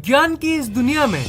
विज्ञान की इस दुनिया में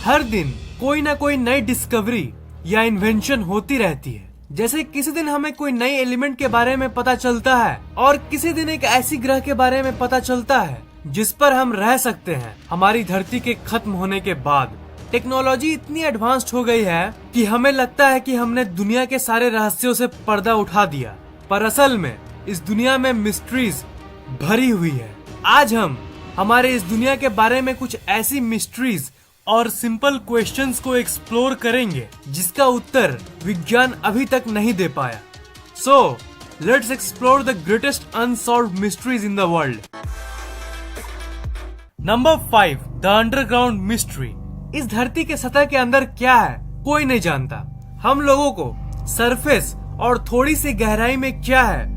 हर दिन कोई ना कोई नई डिस्कवरी या इन्वेंशन होती रहती है। जैसे किसी दिन हमें कोई नई एलिमेंट के बारे में पता चलता है और किसी दिन एक ऐसी ग्रह के बारे में पता चलता है जिस पर हम रह सकते हैं हमारी धरती के खत्म होने के बाद। टेक्नोलॉजी इतनी एडवांस्ड हो गई है कि हमें लगता है कि हमने दुनिया के सारे रहस्यों से पर्दा उठा दिया, पर असल में इस दुनिया में मिस्ट्रीज भरी हुई है। आज हम हमारे इस दुनिया के बारे में कुछ ऐसी मिस्ट्रीज और सिंपल क्वेश्चंस को एक्सप्लोर करेंगे जिसका उत्तर विज्ञान अभी तक नहीं दे पाया। So let's explore the greatest unsolved mysteries in the world. Number 5, the underground mystery. इस धरती के सतह के अंदर क्या है कोई नहीं जानता। हम लोगों को सरफेस और थोड़ी सी गहराई में क्या है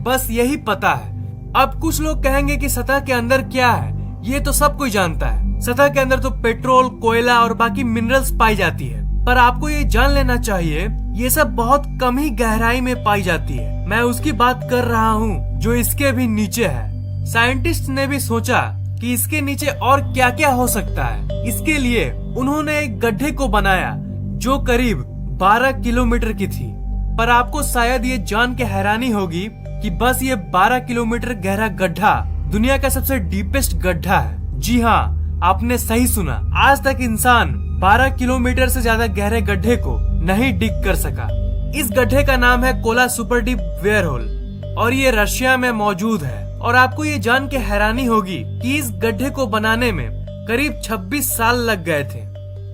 बस यही पता है। अब कुछ लोग कहेंगे कि सतह के अंदर क्या है ये तो सब कोई जानता है। सतह के अंदर तो पेट्रोल, कोयला और बाकी मिनरल्स पाई जाती है, पर आपको ये जान लेना चाहिए ये सब बहुत कम ही गहराई में पाई जाती है। मैं उसकी बात कर रहा हूँ जो इसके भी नीचे है। साइंटिस्ट ने भी सोचा कि इसके नीचे और क्या क्या हो सकता है। इसके लिए उन्होंने एक गड्ढे को बनाया जो करीब 12 किलोमीटर की थी। पर आपको शायद ये जान के हैरानी होगी कि बस ये 12 किलोमीटर गहरा गड्ढा दुनिया का सबसे डीपेस्ट गड्ढा है। जी हाँ, आपने सही सुना। आज तक इंसान 12 किलोमीटर से ज्यादा गहरे गड्ढे को नहीं डिग कर सका। इस गड्ढे का नाम है कोला सुपर डीप वेयरहोल और ये रशिया में मौजूद है। और आपको ये जान के हैरानी होगी कि इस गड्ढे को बनाने में करीब 26 साल लग गए थे।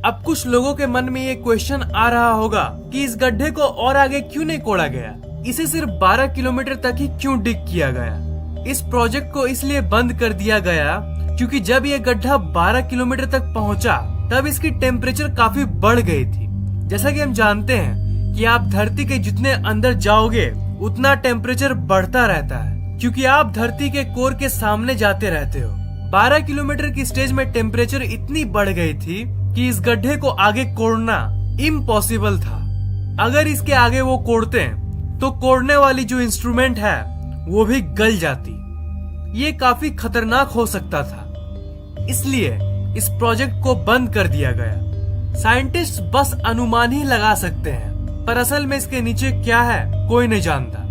अब कुछ लोगों के मन में ये क्वेश्चन आ रहा होगा कि इस गड्ढे को और आगे क्यों नहीं कोड़ा गया, इसे सिर्फ 12 किलोमीटर तक ही क्यों डिग किया गया। इस प्रोजेक्ट को इसलिए बंद कर दिया गया क्योंकि जब ये गड्ढा 12 किलोमीटर तक पहुंचा तब इसकी टेम्परेचर काफी बढ़ गई थी। जैसा कि हम जानते हैं कि आप धरती के जितने अंदर जाओगे उतना टेम्परेचर बढ़ता रहता है क्योंकि आप धरती के कोर के सामने जाते रहते हो। 12 किलोमीटर की स्टेज में टेम्परेचर इतनी बढ़ गई थी कि इस गड्ढे को आगे कोड़ना इम्पॉसिबल था। अगर इसके आगे वो कोड़ते तो कोड़ने वाली जो इंस्ट्रूमेंट है वो भी गल जाती। ये काफी खतरनाक हो सकता था, इसलिए इस प्रोजेक्ट को बंद कर दिया गया। साइंटिस्ट बस अनुमान ही लगा सकते हैं, पर असल में इसके नीचे क्या है कोई नहीं जानता।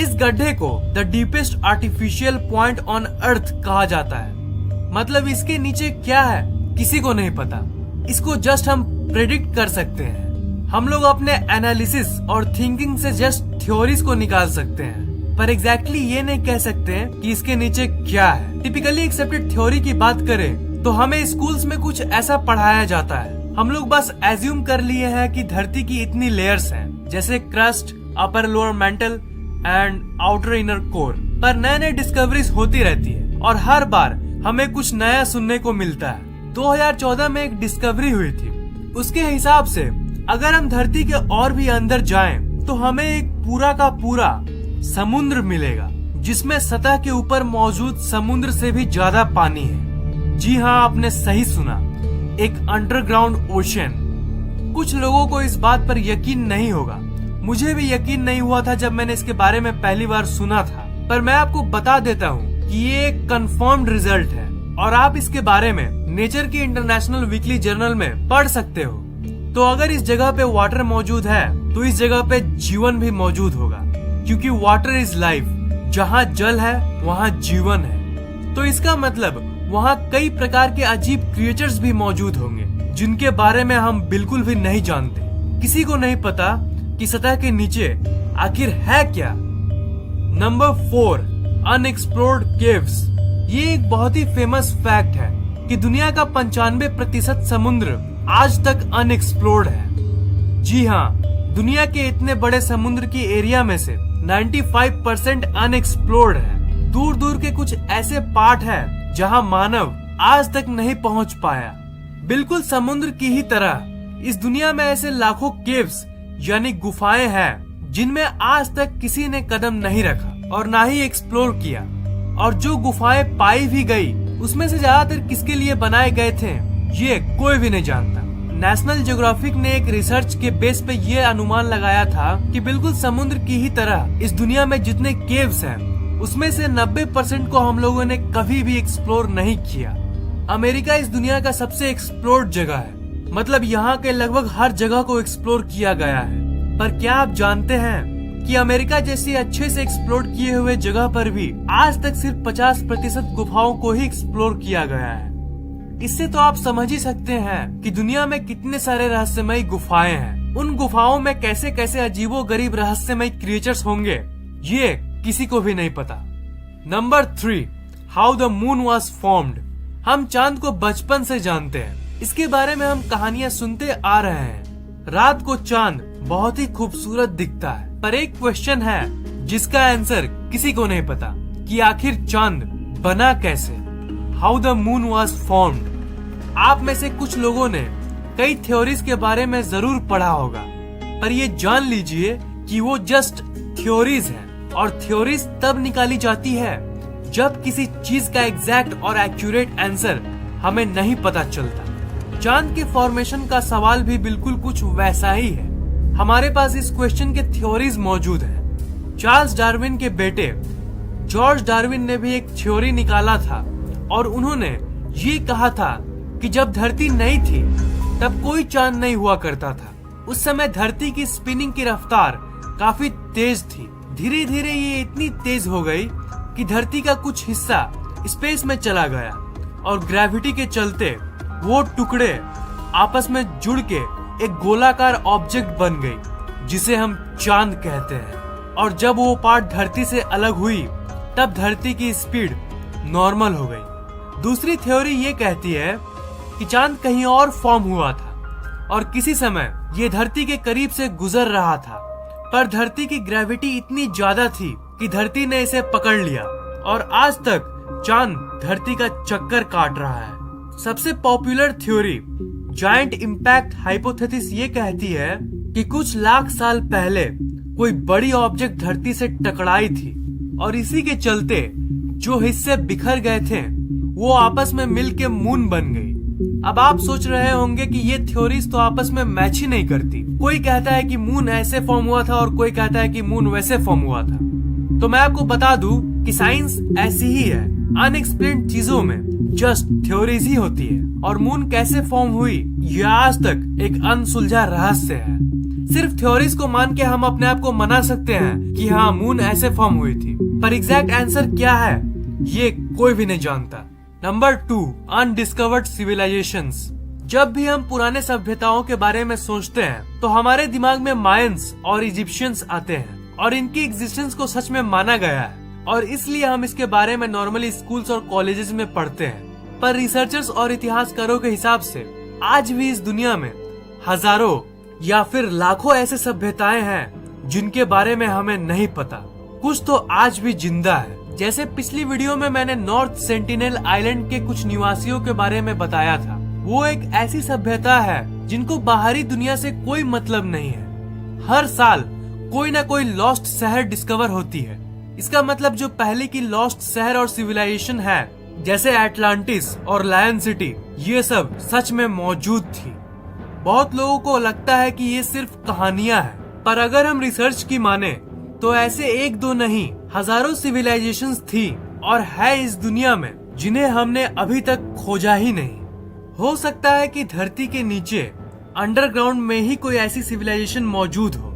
इस गड्ढे को the deepest artificial point on earth कहा जाता है। मतलब इसके नीचे क्या है किसी को नहीं पता। इसको जस्ट हम प्रेडिक्ट कर सकते हैं। हम लोग अपने एनालिसिस और थिंकिंग से जस्ट थ्योरीज को निकाल सकते हैं, पर एग्जैक्टली ये नहीं कह सकते हैं कि इसके नीचे क्या है। टिपिकली एक्सेप्टेड थ्योरी की बात करें तो हमें स्कूल्स में कुछ ऐसा पढ़ाया जाता है। हम लोग बस एज्यूम कर लिए हैं कि धरती की इतनी लेयर्स हैं, जैसे crust, upper lower mental and outer inner core. पर नए नए डिस्कवरीज होती रहती है और हर बार हमें कुछ नया सुनने को मिलता है। 2014 में एक डिस्कवरी हुई थी। उसके हिसाब से अगर हम धरती के और भी अंदर जाएं तो हमें एक पूरा का पूरा समुद्र मिलेगा जिसमें सतह के ऊपर मौजूद समुद्र से भी ज्यादा पानी है। जी हाँ, आपने सही सुना, एक अंडरग्राउंड ओशन। कुछ लोगों को इस बात पर यकीन नहीं होगा। मुझे भी यकीन नहीं हुआ था जब मैंने इसके बारे में पहली बार सुना था, पर मैं आपको बता देता हूँ कि ये एक कंफर्म्ड रिजल्ट है और आप इसके बारे में नेचर की इंटरनेशनल वीकली जर्नल में पढ़ सकते हो। तो अगर इस जगह पे वाटर मौजूद है तो इस जगह पे जीवन भी मौजूद होगा, क्योंकि वाटर इज लाइफ। जहाँ जल है वहाँ जीवन है। तो इसका मतलब वहाँ कई प्रकार के अजीब क्रिएचर्स भी मौजूद होंगे जिनके बारे में हम बिल्कुल भी नहीं जानते। किसी को नहीं पता कि सतह के नीचे आखिर है क्या। Number 4, unexplored caves. ये एक बहुत ही फेमस फैक्ट है कि दुनिया का 95% समुद्र आज तक अनएक्सप्लोर्ड है। जी हाँ, दुनिया के इतने बड़े समुद्र की एरिया में से 95% अनएक्सप्लोर्ड है। दूर दूर के कुछ ऐसे पार्ट है जहाँ मानव आज तक नहीं पहुँच पाया। बिल्कुल समुद्र की ही तरह इस दुनिया में ऐसे लाखों केव्स यानी गुफाएं हैं जिनमें आज तक किसी ने कदम नहीं रखा और ना ही एक्सप्लोर किया। और जो गुफाएं पाई भी गई उसमें से ज्यादातर किसके लिए बनाए गए थे ये कोई भी नहीं जानता। नेशनल ज्योग्राफिक ने एक रिसर्च के बेस पे ये अनुमान लगाया था कि बिल्कुल समुद्र की ही तरह इस दुनिया में जितने केव्स हैं उसमें से 90% को हम लोगों ने कभी भी एक्सप्लोर नहीं किया। अमेरिका इस दुनिया का सबसे एक्सप्लोर्ड जगह है, मतलब यहाँ के लगभग हर जगह को एक्सप्लोर किया गया है। पर क्या आप जानते हैं कि अमेरिका जैसी अच्छे से एक्सप्लोर किए हुए जगह पर भी आज तक सिर्फ 50% गुफाओं को ही एक्सप्लोर किया गया है। इससे तो आप समझ ही सकते हैं कि दुनिया में कितने सारे रहस्यमयी गुफाएं हैं। उन गुफाओं में कैसे कैसे अजीबोगरीब रहस्यमयी क्रिएचर्स होंगे, ये किसी को भी नहीं पता। Number 3, how the moon was formed. हम चांद को बचपन से जानते हैं, इसके बारे में हम कहानियां सुनते आ रहे हैं। रात को चांद बहुत ही खूबसूरत दिखता है, पर एक क्वेश्चन है जिसका आंसर किसी को नहीं पता कि आखिर चांद बना कैसे। How the moon was formed. आप में से कुछ लोगों ने कई थ्योरीज के बारे में जरूर पढ़ा होगा, पर ये जान लीजिए कि वो जस्ट थ्योरीज हैं, और थ्योरीज तब निकाली जाती है जब किसी चीज का एग्जैक्ट और एक्यूरेट आंसर हमें नहीं पता चलता। चांद के फॉर्मेशन का सवाल भी बिल्कुल कुछ वैसा ही है। हमारे पास इस क्वेश्चन के थ्योरीज मौजूद हैं। चार्ल्स डार्विन के बेटे जॉर्ज डार्विन ने भी एक थ्योरी निकाला था, और उन्होंने ये कहा था कि जब धरती नहीं थी तब कोई चांद नहीं हुआ करता था। उस समय धरती की स्पिनिंग की रफ्तार काफी तेज थी। धीरे धीरे ये इतनी तेज हो गई कि धरती का कुछ हिस्सा स्पेस में चला गया, और ग्रेविटी के चलते वो टुकड़े आपस में जुड़ के एक गोलाकार ऑब्जेक्ट बन गई, जिसे हम चांद कहते हैं। और जब वो पार्ट धरती से अलग हुई तब धरती की स्पीड नॉर्मल हो गई। दूसरी थ्योरी ये कहती है कि चांद कहीं और फॉर्म हुआ था, और किसी समय ये धरती के करीब से गुजर रहा था, पर धरती की ग्रेविटी इतनी ज्यादा थी कि धरती ने इसे पकड़ लिया, और आज तक चांद धरती का चक्कर काट रहा है। सबसे popular theory giant impact hypothesis ये कहती है कि कुछ लाख साल पहले कोई बड़ी ऑब्जेक्ट धरती से टकराई थी, और इसी के चलते जो हिस्से बिखर गए थे वो आपस में मिलके मून बन गई। अब आप सोच रहे होंगे कि ये थ्योरीज तो आपस में मैच ही नहीं करती। कोई कहता है कि मून ऐसे फॉर्म हुआ था और कोई कहता है कि मून वैसे फॉर्म हुआ था। तो मैं आपको बता दूं कि साइंस ऐसी ही है, अनएक्सप्लेन्ड चीजों में जस्ट थ्योरीज ही होती है, और मून कैसे फॉर्म हुई यह आज तक एक अनसुलझा रहस्य है। सिर्फ थ्योरीज को मान के हम अपने आप को मना सकते हैं कि हाँ मून ऐसे फॉर्म हुई थी, पर एग्जैक्ट आंसर क्या है ये कोई भी नहीं जानता। Number 2, undiscovered civilisations. जब भी हम पुराने सभ्यताओं के बारे में सोचते हैं तो हमारे दिमाग में मायंस और इजिप्शियंस आते हैं, और इनकी एग्जिस्टेंस को सच में माना गया है, और इसलिए हम इसके बारे में नॉर्मली स्कूल्स और कॉलेजेस में पढ़ते हैं। पर रिसर्चर्स और इतिहासकारों के हिसाब से आज भी इस दुनिया में हजारों या फिर लाखों ऐसे सभ्यताएं हैं जिनके बारे में हमें नहीं पता। कुछ तो आज भी जिंदा है। जैसे पिछली वीडियो में मैंने नॉर्थ सेंटिनल आइलैंड के कुछ निवासियों के बारे में बताया था। वो एक ऐसी सभ्यता है जिनको बाहरी दुनिया से कोई मतलब नहीं है। हर साल कोई ना कोई लॉस्ट शहर डिस्कवर होती है। इसका मतलब जो पहले की लॉस्ट शहर और सिविलाइजेशन है, जैसे एटलांटिस और लायन सिटी, ये सब सच में मौजूद थी। बहुत लोगों को लगता है कि ये सिर्फ कहानियां हैं, पर अगर हम रिसर्च की माने तो ऐसे एक दो नहीं हजारों सिविलाइजेशंस थी और है इस दुनिया में, जिन्हें हमने अभी तक खोजा ही नहीं। हो सकता है कि धरती के नीचे अंडरग्राउंड में ही कोई ऐसी सिविलाइजेशन मौजूद हो।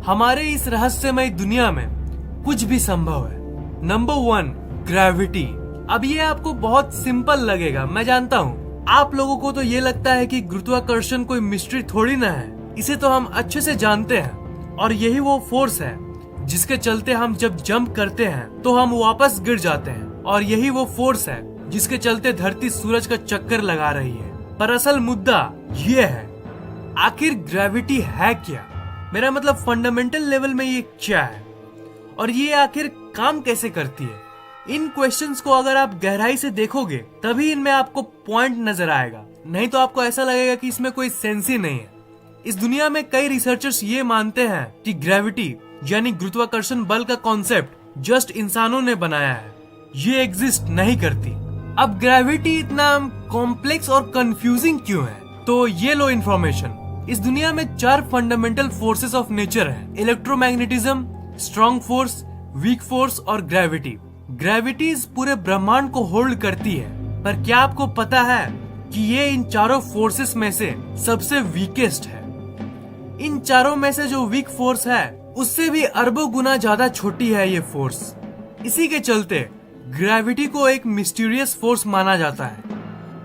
हमारे इस रहस्यमय दुनिया में कुछ भी संभव है। Number 1, gravity. अब ये आपको बहुत सिंपल लगेगा, मैं जानता हूँ। आप लोगों को तो ये लगता है कि गुरुत्वाकर्षण कोई मिस्ट्री थोड़ी ना है, इसे तो हम अच्छे से जानते हैं, और यही वो फोर्स है जिसके चलते हम जब जंप करते हैं तो हम वापस गिर जाते हैं, और यही वो फोर्स है जिसके चलते धरती सूरज का चक्कर लगा रही है। पर असल मुद्दा ये है, आखिर ग्रेविटी है क्या? मेरा मतलब फंडामेंटल लेवल में ये क्या है, और ये आखिर काम कैसे करती है? इन क्वेश्चंस को अगर आप गहराई से देखोगे तभी इनमें आपको पॉइंट नजर आएगा, नहीं तो आपको ऐसा लगेगा कि इसमें कोई सेंस ही नहीं है। इस दुनिया में कई रिसर्चर्स ये मानते हैं कि ग्रेविटी यानी गुरुत्वाकर्षण बल का कॉन्सेप्ट जस्ट इंसानों ने बनाया है, ये एग्जिस्ट नहीं करती। अब ग्रेविटी इतना कॉम्प्लेक्स और कंफ्यूजिंग क्यों है? तो ये लो इन्फॉर्मेशन। इस दुनिया में 4 फंडामेंटल फोर्सेस ऑफ नेचर है: electromagnetism, strong force, weak force और ग्रेविटी। ग्रेविटी इस पूरे ब्रह्मांड को होल्ड करती है, पर क्या आपको पता है कि ये इन चारों फोर्सेस में से सबसे वीकेस्ट है? इन चारों में से जो वीक फोर्स है उससे भी अरबों गुना ज्यादा छोटी है ये फोर्स। इसी के चलते ग्रेविटी को एक मिस्टीरियस फोर्स माना जाता है।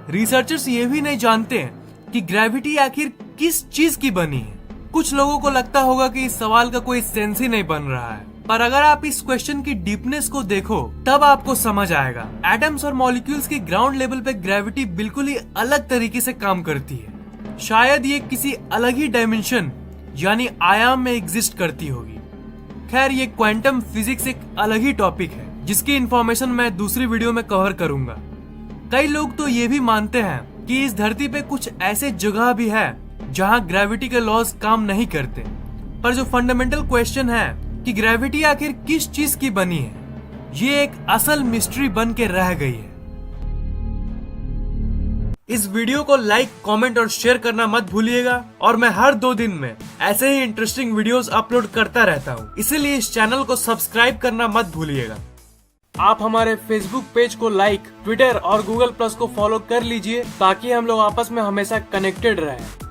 रिसर्चर्स ये भी नहीं जानते कि ग्रेविटी आखिर किस चीज की बनी है। कुछ लोगों को लगता होगा कि इस सवाल का कोई सेंस ही नहीं बन रहा है, पर अगर आप इस क्वेश्चन की डीपनेस को देखो तब आपको समझ आएगा। एटम्स और मॉलिक्यूल्स की ग्राउंड लेवल पे ग्रेविटी बिल्कुल ही अलग तरीके से काम करती है। शायद ये किसी अलग ही डायमेंशन यानी आयाम में एग्जिस्ट करती होगी। खैर, ये क्वांटम फिजिक्स एक अलग ही टॉपिक है जिसकी इंफॉर्मेशन मैं दूसरी वीडियो में कवर करूंगा। कई लोग तो ये भी मानते हैं कि इस धरती पे कुछ ऐसे जगह भी है जहां ग्रेविटी के लॉज काम नहीं करते। पर जो फंडामेंटल क्वेश्चन है कि ग्रेविटी आखिर किस चीज की बनी है, ये एक असल मिस्ट्री बन के रह गई है। इस वीडियो को लाइक, कमेंट और शेयर करना मत भूलिएगा और मैं हर 2 दिन में ऐसे ही इंटरेस्टिंग वीडियोस अपलोड करता रहता हूँ, इसीलिए इस चैनल को सब्सक्राइब करना मत भूलिएगा। आप हमारे फेसबुक पेज को लाइक, ट्विटर और गूगल प्लस को फॉलो कर लीजिए ताकि हम लोग आपस में हमेशा कनेक्टेड रहें।